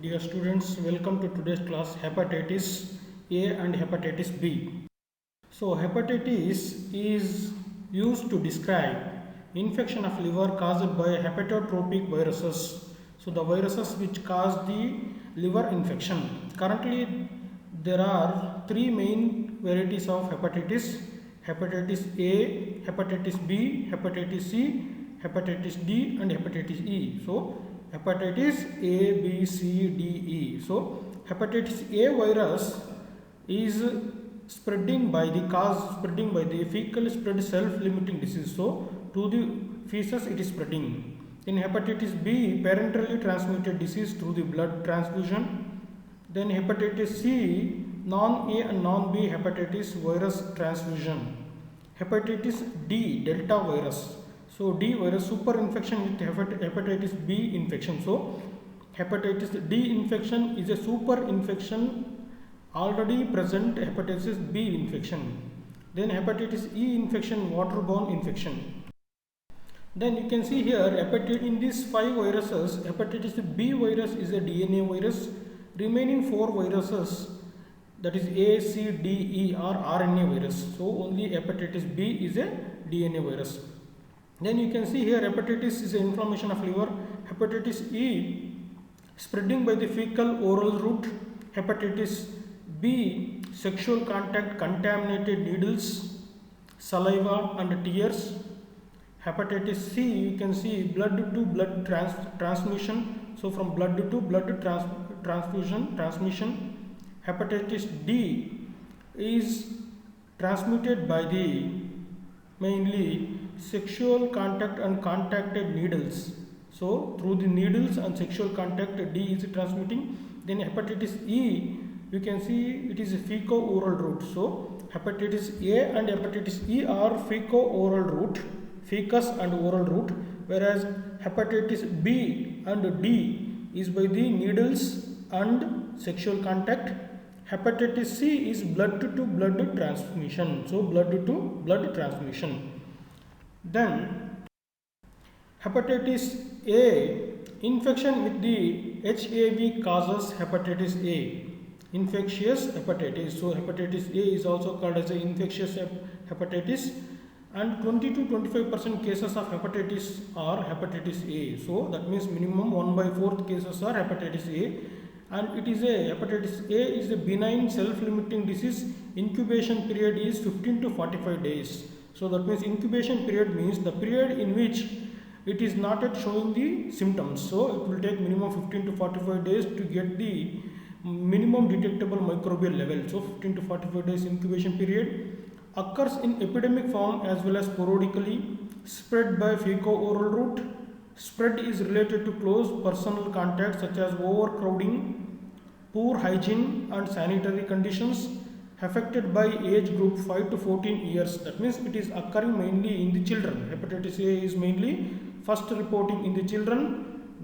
Dear students, welcome to today's class hepatitis A and hepatitis B. So hepatitis is used to describe infection of liver caused by hepatotropic viruses. So the viruses which cause the liver infection. Currently there are three main varieties of hepatitis: hepatitis A, hepatitis B, hepatitis C, hepatitis D and hepatitis E. So hepatitis A, B, C, D, E. So hepatitis A virus is spreading by the fecal spread self-limiting disease. So to the feces it is spreading. In hepatitis B, parenterally transmitted disease through the blood transfusion. Then hepatitis C, non-A and non-B hepatitis virus transfusion. Hepatitis D, delta virus. So D virus super infection with hepatitis B infection. So hepatitis D infection is a super infection already present hepatitis B infection. Then hepatitis E infection, waterborne infection. Then you can see here in these 5 viruses, hepatitis B virus is a DNA virus. Remaining 4 viruses, that is A, C, D, E are RNA virus. So only hepatitis B is a DNA virus. Then you can see here hepatitis is an inflammation of liver. Hepatitis E spreading by the fecal oral route. Hepatitis B, sexual contact, contaminated needles, saliva and tears. Hepatitis C, you can see blood to blood transmission. So from blood to blood transmission. Hepatitis D is transmitted by the mainly sexual contact and contacted needles. So through the needles and sexual contact D is transmitting. Then hepatitis E, you can see it is a feco-oral route. So hepatitis A and hepatitis E are feco-oral route, fecus and oral route, whereas hepatitis B and D is by the needles and sexual contact. Hepatitis C is blood to blood transmission. So blood to blood transmission. Then hepatitis A, infection with the HAV causes hepatitis A, infectious hepatitis. So hepatitis A is also called as a infectious hepatitis, and 20 to 25% cases of hepatitis are hepatitis A. So that means minimum 1/4 cases are hepatitis A, and it is a hepatitis A is a benign self-limiting disease. Incubation period is 15 to 45 days. So that means incubation period means the period in which it is not yet showing the symptoms. So it will take minimum 15 to 45 days to get the minimum detectable microbial level. So 15 to 45 days incubation period. Occurs in epidemic form as well as sporadically. Spread by feco-oral route. Spread is related to close personal contact such as overcrowding, poor hygiene and sanitary conditions. Affected by age group 5 to 14 years. That means it is occurring mainly in the children. Hepatitis A is mainly first reporting in the children.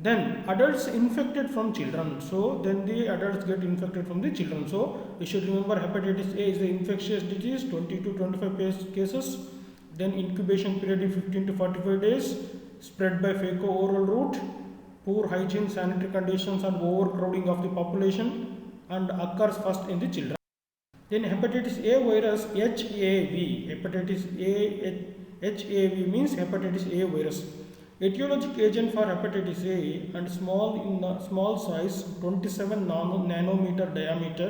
Then adults infected from children. So then the adults get infected from the children. So you should remember hepatitis A is the infectious disease, 20 to 25 cases. Then incubation period is 15 to 45 days. Spread by feco-oral route. Poor hygiene, sanitary conditions and overcrowding of the population, and occurs first in the children. Then hepatitis A virus HAV. Hepatitis A HAV means hepatitis A virus. Etiologic agent for hepatitis A and small size, 27 nanometer diameter,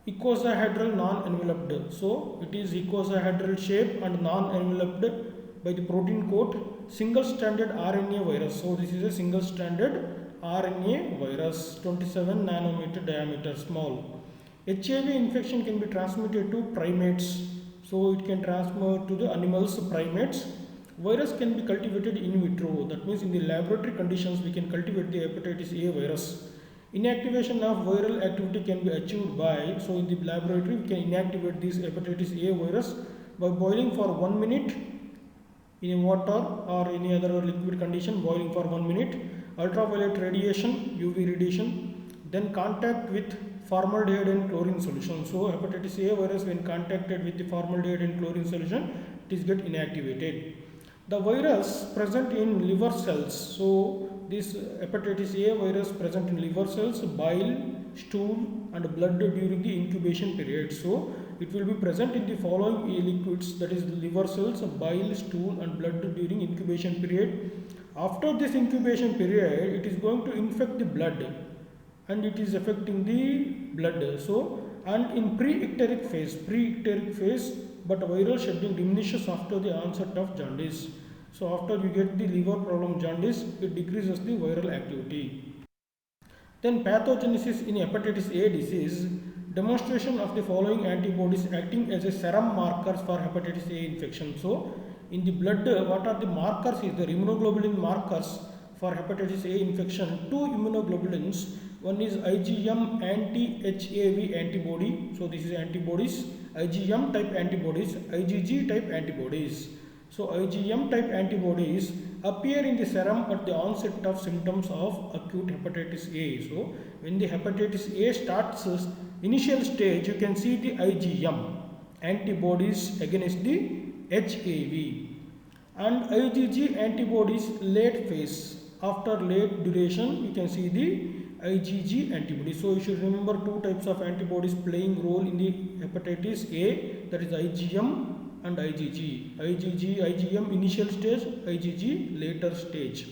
icosahedral non-enveloped. So it is icosahedral shape and non-enveloped by the protein coat. Single-stranded RNA virus. So this is a single-stranded RNA virus, 27 nanometer diameter, small. HIV infection can be transmitted to primates. So it can transmit to the animals, primates. Virus can be cultivated in vitro. That means in the laboratory conditions we can cultivate the hepatitis A virus. Inactivation of viral activity can be achieved by, so in the laboratory we can inactivate this hepatitis A virus by boiling for 1 minute in water or any other liquid condition, boiling for 1 minute. Ultraviolet radiation, UV radiation, then contact with formaldehyde and chlorine solution. So hepatitis A virus, when contacted with the formaldehyde and chlorine solution, it is get inactivated. The virus present in liver cells. So this hepatitis A virus present in liver cells, bile, stool and blood during the incubation period. So it will be present in the following liquids, that is liver cells, bile, stool and blood during incubation period. After this incubation period, it is going to infect the blood and it is affecting the blood. So, and in pre-icteric phase, but viral shedding diminishes after the onset of jaundice. So after you get the liver problem jaundice, it decreases the viral activity. Then pathogenesis in hepatitis A disease, demonstration of the following antibodies acting as a serum markers for hepatitis A infection. So in the blood, what are the markers is the immunoglobulin markers for hepatitis A infection. Two immunoglobulins, one is IgM anti-HAV antibody, so this is antibodies, IgM type antibodies, IgG type antibodies. So IgM type antibodies appear in the serum at the onset of symptoms of acute hepatitis A. So when the hepatitis A starts initial stage, you can see the IgM antibodies against the HAV and IgG antibodies late phase. After late duration, you can see the IgG antibodies. So you should remember two types of antibodies playing role in the hepatitis A, that is IgM and IgG. IgM initial stage, IgG later stage.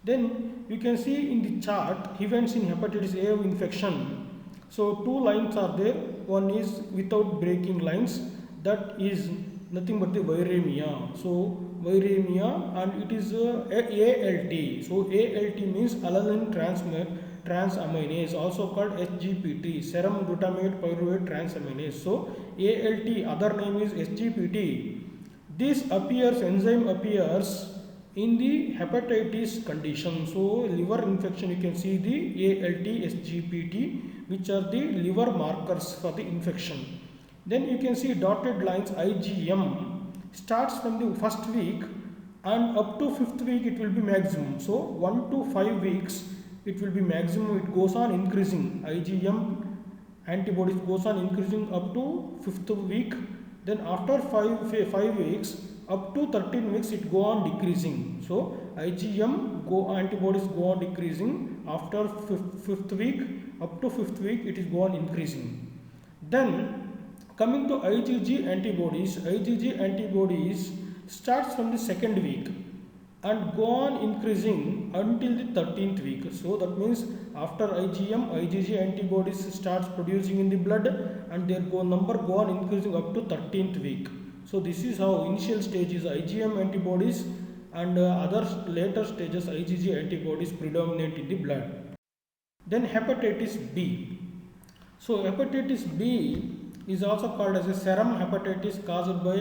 Then you can see in the chart events in hepatitis A infection. So two lines are there. One is without breaking lines, that is nothing but the viremia. So viremia, and it is ALT. So ALT means alanine transaminase, also called SGPT, serum glutamate pyruvate transaminase. So ALT, other name is SGPT. This enzyme appears in the hepatitis condition. So liver infection, you can see the ALT, SGPT, which are the liver markers for the infection. Then you can see dotted lines IgM starts from the first week and up to fifth week it will be maximum. So 1 to 5 weeks it will be maximum, it goes on increasing. IgM antibodies goes on increasing up to 5th week. Then after 5 weeks up to 13 weeks it go on decreasing. So IgM antibodies go on decreasing. After 5th week up to 5th week it is go on increasing. Then coming to IgG antibodies starts from the second week and go on increasing until the 13th week. So that means after IgG antibodies starts producing in the blood and their number go on increasing up to 13th week. So this is how initial stage is IgM antibodies and other later stages IgG antibodies predominate in the blood. Then hepatitis B. So hepatitis B is also called as a serum hepatitis caused by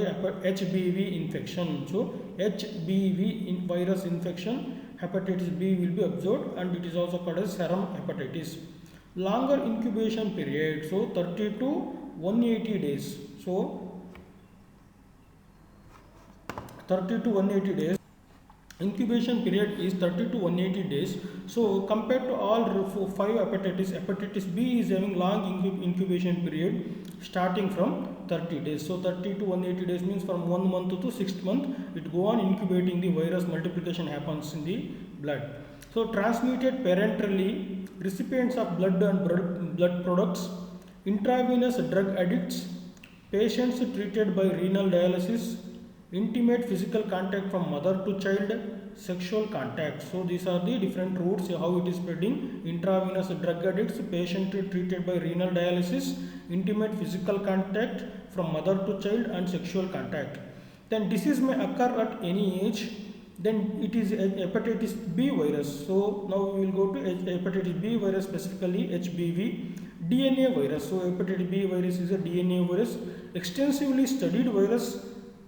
HBV infection. So HBV virus infection, hepatitis B will be observed and it is also called as serum hepatitis. Longer incubation period, so 30 to 180 days. So 30 to 180 days. Incubation period is 30 to 180 days. So compared to all 5 hepatitis B is having long incubation period starting from 30 days. So 30 to 180 days means from 1 month to 6th month it go on incubating, the virus multiplication happens in the blood. So transmitted parenterally, recipients of blood and blood products, intravenous drug addicts, patients treated by renal dialysis, intimate physical contact from mother to child, sexual contact. So these are the different routes how it is spreading. Intravenous drug addicts, patient treated by renal dialysis, intimate physical contact from mother to child and sexual contact. Then disease may occur at any age. Then it is a hepatitis B virus. So now we will go to hepatitis B virus, specifically HBV. DNA virus. So hepatitis B virus is a DNA virus, extensively studied virus.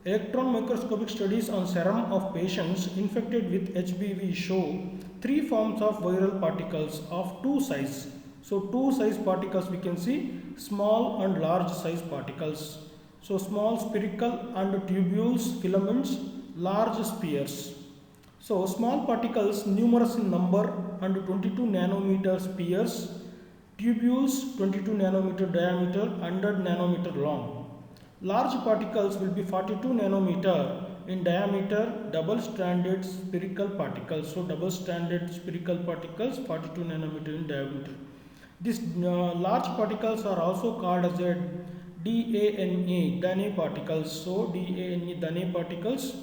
Electron microscopic studies on serum of patients infected with HBV show 3 forms of viral particles of 2 size. So 2 size particles we can see, small and large size particles. So small spherical and tubules filaments, large spheres. So small particles numerous in number and 22 nanometer spheres, tubules 22 nanometer diameter, 100 nanometer long. Large particles will be 42 nanometer in diameter double-stranded spherical particles. So double-stranded spherical particles 42 nanometer in diameter. These large particles are also called as a DANA, Dana particles. So DANA, Dana particles,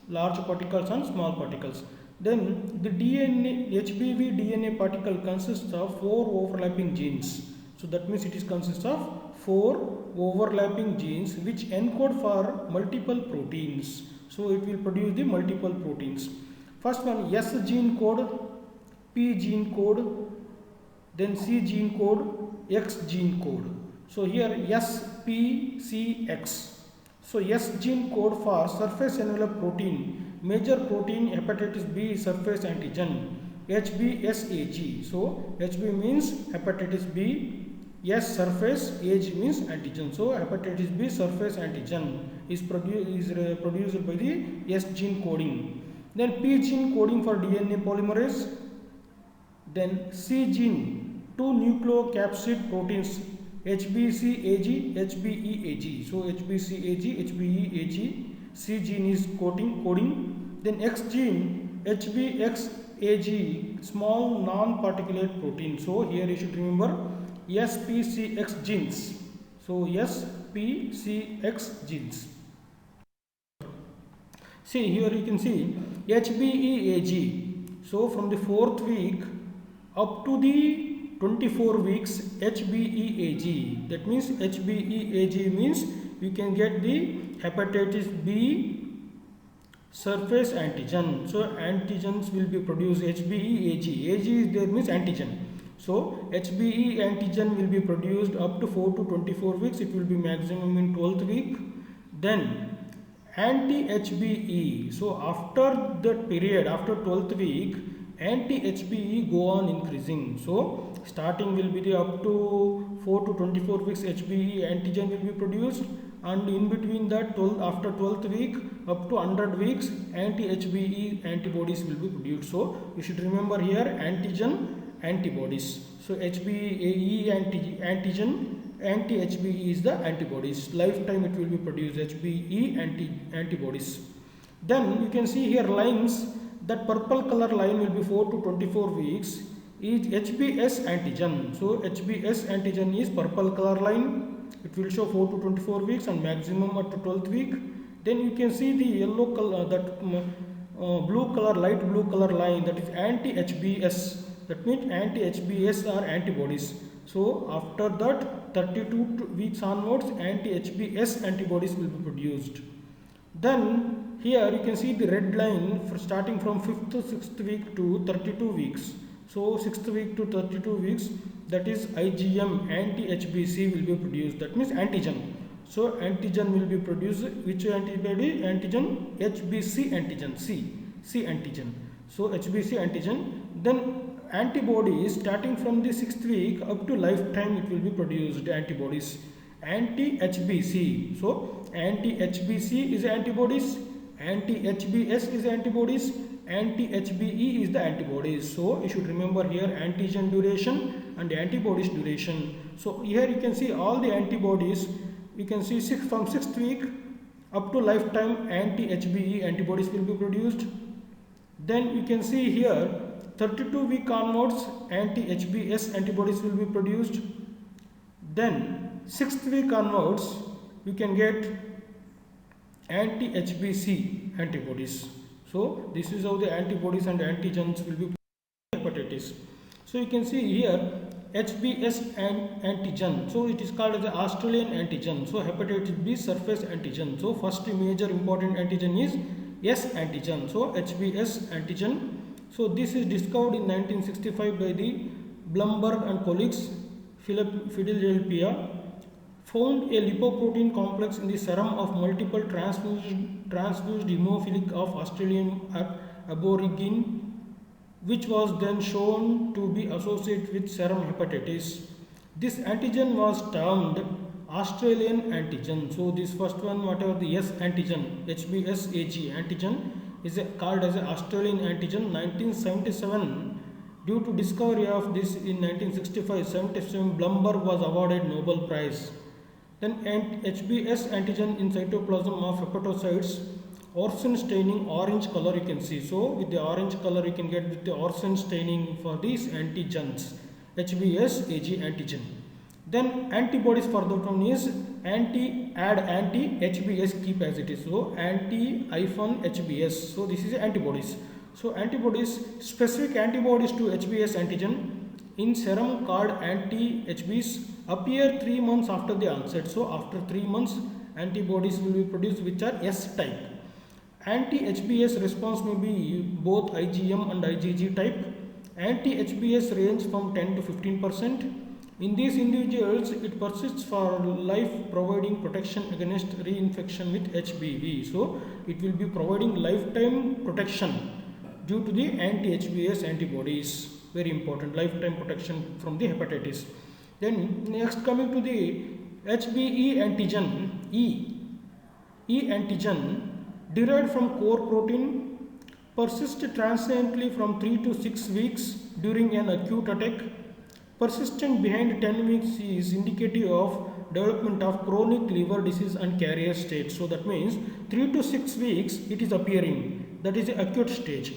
large particles and small particles. Then the HBV DNA particle consists of 4 overlapping genes. So that means it is consists of 4 overlapping genes which encode for multiple proteins. So it will produce the multiple proteins. First one, S gene code, P gene code, then C gene code, X gene code. So here SPCX. So S gene code for surface envelope protein, major protein hepatitis B surface antigen, HBsAg. So HB means hepatitis B, S surface, Ag means antigen. So hepatitis B surface antigen is produced by the S gene coding. Then P gene coding for DNA polymerase. Then C gene, 2 nucleocapsid proteins, HBcAg, HBeAg. So HBcAg, HBeAg. C gene is coding. Then X gene, HBxAg, small non-particulate protein. So here you should remember SPCX genes. So SPCX genes. See here you can see HBeAg. So from the 4th week up to the 24 weeks HBeAg. That means HBeAg means we can get the hepatitis B surface antigen. So antigens will be produced. HBeAg. Ag is there means antigen. So HBe antigen will be produced up to 4 to 24 weeks. It will be maximum in 12th week. Then anti-HBe. So after that period, after 12th week, anti-HBe go on increasing. So starting will be the up to 4 to 24 weeks HBe antigen will be produced, and in between that after 12th week up to 100 weeks anti-HBe antibodies will be produced. So you should remember here antigen antibodies. So HBe antigen, anti-HBe is the antibodies. Lifetime it will be produced HBe antibodies. Then you can see here lines. That purple color line will be 4 to 24 weeks is HBs antigen. So HBs antigen is purple color line. It will show 4 to 24 weeks and maximum at the 12th week. Then you can see the yellow color, blue color, light blue color line, that is anti-HBs. That means anti-HBs are antibodies. So after that 32 weeks onwards anti-HBs antibodies will be produced. Then here you can see the red line for starting from 5th to 6th week to 32 weeks. So 6th week to 32 weeks, that is IgM anti-HBc will be produced. That means antigen. So antigen will be produced. Which antibody? Antigen HBc antigen, C antigen. So HBc antigen. Then antibodies starting from the 6th week up to lifetime it will be produced antibodies. Anti-HBc. So anti-HBc is antibodies. Anti-HBs is antibodies, anti-HBe is the antibodies. So you should remember here antigen duration and antibodies duration. So here you can see all the antibodies. You can see from 6th week up to lifetime anti-HBe antibodies will be produced. Then you can see here 32 week onwards anti-HBs antibodies will be produced. Then 6th week onwards you can get anti-HBc antibodies. So this is how the antibodies and antigens will be hepatitis. So you can see here HBs antigen. So it is called as the Australian antigen. So hepatitis B surface antigen. So first major important antigen is S antigen. So HBs antigen. So this is discovered in 1965 by the Blumberg and colleagues. Philadelphia found a lipoprotein complex in the serum of multiple transfused hemophilic of Australian aborigine, which was then shown to be associated with serum hepatitis. This antigen was termed Australian antigen. So this first one, whatever the S antigen, HBsAg antigen, is called as an Australian antigen. 1977, due to discovery of this in 1965-77, Blumberg was awarded Nobel Prize. Then HBs antigen in cytoplasm of hepatocytes Orson staining, orange color you can see. So with the orange color you can get with the Orson staining for these antigens, HBs Ag antigen. Then antibodies for that one is anti-HBs keep as it is. So anti-HBs. So this is antibodies. So antibodies, specific antibodies to HBs antigen in serum called anti-HBs appear 3 months after the onset. So after 3 months antibodies will be produced which are S type. Anti-HBs response may be both IgM and IgG type. Anti-HBs range from 10 to 15%. In these individuals, it persists for life, providing protection against reinfection with HBV. So, it will be providing lifetime protection due to the anti-HBs antibodies. Very important, lifetime protection from the hepatitis. Then, next coming to the HBe antigen, E antigen derived from core protein persists transiently from 3 to 6 weeks during an acute attack. Persistent behind 10 weeks is indicative of development of chronic liver disease and carrier state. So that means 3 to 6 weeks it is appearing. That is the acute stage.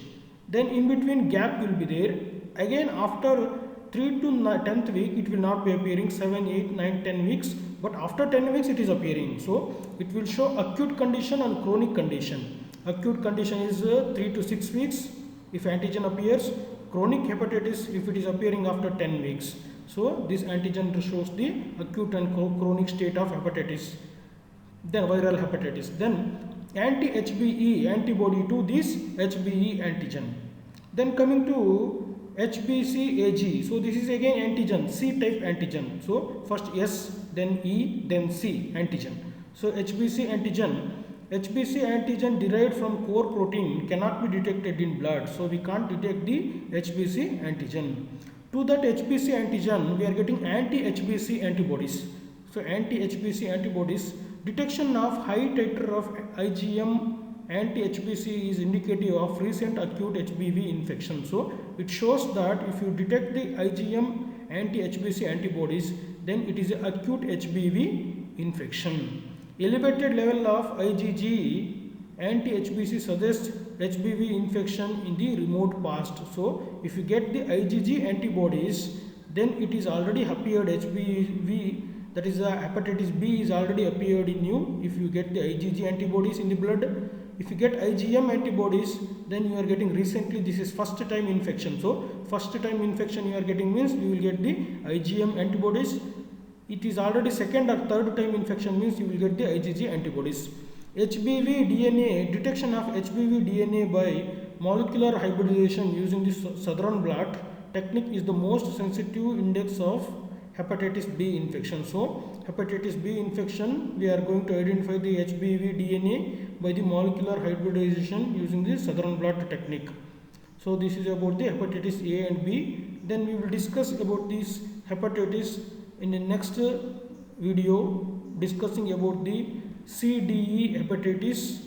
Then in between gap will be there. Again after 3 to 10th week it will not be appearing, 7, 8, 9, 10 weeks. But after 10 weeks it is appearing. So it will show acute condition and chronic condition. Acute condition is 3 to 6 weeks if antigen appears. Chronic hepatitis if it is appearing after 10 weeks. So this antigen shows the acute and chronic state of hepatitis. Then viral hepatitis. Then anti-HBe antibody to this HBe antigen. Then coming to HBcAg. So this is again antigen, C type antigen. So first S, then E, then C antigen. So HBc antigen derived from core protein cannot be detected in blood. So we can't detect the HBc antigen. To that HBc antigen, we are getting anti-HBc antibodies. So anti-HBc antibodies, detection of high titer of IgM anti-HBc is indicative of recent acute HBV infection. So it shows that if you detect the IgM anti-HBc antibodies, then it is an acute HBV infection. Elevated level of IgG anti-HBc suggests HBV infection in the remote past. So if you get the IgG antibodies, then it is already appeared HBV, that is hepatitis B is already appeared in you if you get the IgG antibodies in the blood. If you get IgM antibodies, then you are getting recently, this is first time infection. So first time infection you are getting means you will get the IgM antibodies. It is already second or third time infection means you will get the IgG antibodies. HBV DNA, detection of HBV DNA by molecular hybridization using the Southern blot technique is the most sensitive index of hepatitis B infection. So hepatitis B infection, we are going to identify the HBV DNA by the molecular hybridization using the Southern blot technique. So this is about the hepatitis A and B. Then we will discuss about this hepatitis in the next video, discussing about the CDE hepatitis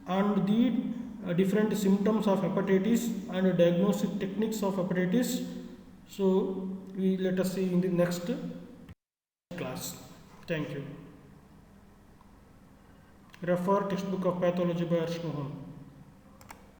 and the different symptoms of hepatitis and diagnostic techniques of hepatitis. So let us see in the next class. Thank you. Refer textbook of pathology by Harsh Mohan.